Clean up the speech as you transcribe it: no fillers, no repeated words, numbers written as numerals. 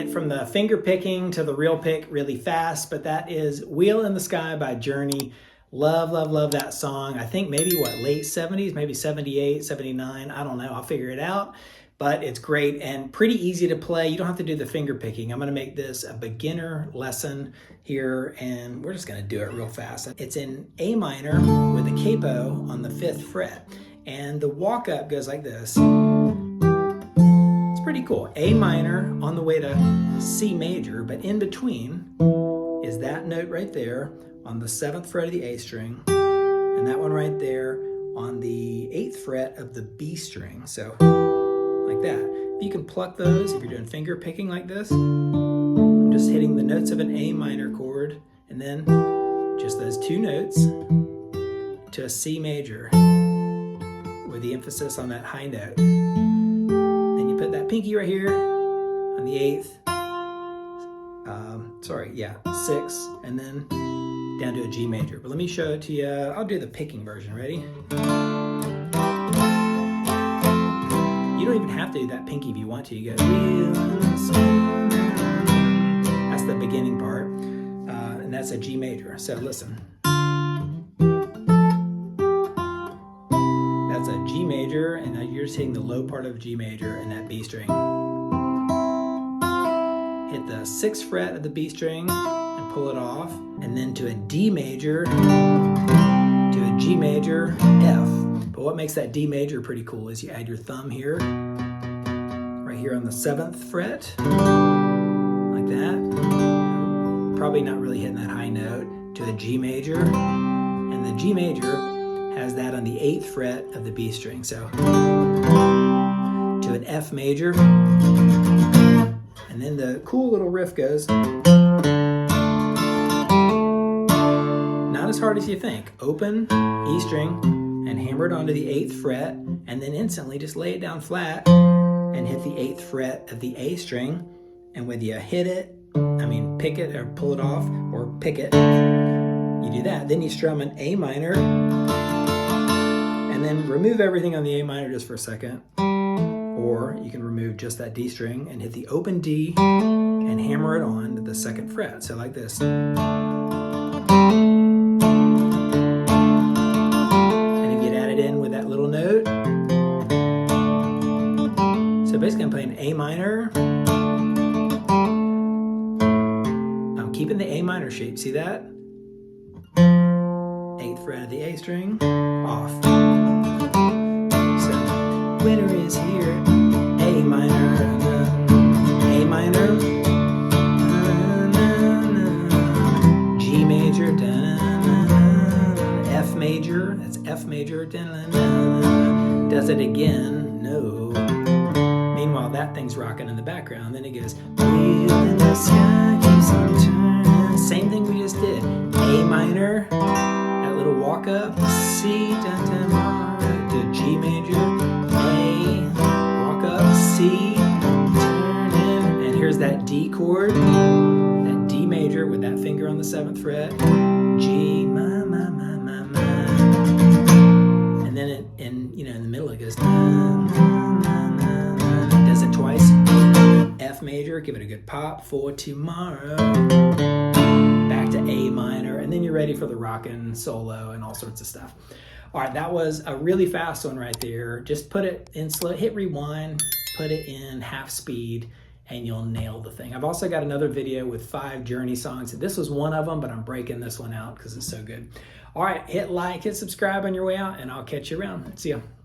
get from the finger picking to the real pick really fast, but that is Wheel in the Sky by Journey. Love, love, love that song. I think maybe late 70s, maybe 78, 79. I don't know. I'll figure it out. But it's great and pretty easy to play. You don't have to do the finger picking. I'm going to make this a beginner lesson here, and we're just going to do it real fast. It's in A minor with a capo on the 5th fret. And the walk up goes like this. It's pretty cool. A minor on the way to C major, but in between is that note right there on the 7th fret of the A string, and that one right there on the 8th fret of the B string. So like that. You can pluck those if you're doing finger picking like this. I'm just hitting the notes of an A minor chord and then just those 2 notes to a C major with the emphasis on that high note. Then you put that pinky right here on the 8th, 6, and then down to a G major. But let me show it to you. I'll do the picking version. Ready? You don't even have to do that pinky if you want to. You go, that's the beginning part, and that's a G major. So listen. That's a G major, and now you're just hitting the low part of G major and that B string. Hit the 6th fret of the B string and pull it off, and then to a D major, to a G major, F. But what makes that D major pretty cool is you add your thumb here, right here on the 7th fret, like that. Probably not really hitting that high note, to a G major, and the G major has that on the 8th fret of the B string. So to an F major, and then the cool little riff goes, not as hard as you think. Open E string and hammer it onto the 8th fret, and then instantly just lay it down flat and hit the 8th fret of the A string, and whether you pick it or pull it off or pick it, you do that. Then you strum an A minor, and then remove everything on the A minor just for a second, or you can remove just that D string and hit the open D and hammer it on to the 2nd fret. So like this. Little note. So basically I'm playing A minor. I'm keeping the A minor shape. See that? 8th fret of the A string, off. So winter is here. A minor, A minor, G major, F major, that's F major, does it again, no. Meanwhile, that thing's rocking in the background. Then it goes, wheel in the sky keeps on turning. Same thing we just did. A minor, that little walk up, C, to G major, A, walk up, C, turn in, and here's that D chord, that D major with that finger on the 7th fret, G, and then in the middle it goes, does it twice, F major, give it a good pop for tomorrow, back to A minor, and then you're ready for the rockin' solo and all sorts of stuff. All right, that was a really fast one right there. Just put it in slow, hit rewind, put it in half speed, and you'll nail the thing. I've also got another video with 5 Journey songs. This was one of them, but I'm breaking this one out because it's so good. All right, hit like, hit subscribe on your way out, and I'll catch you around. See ya.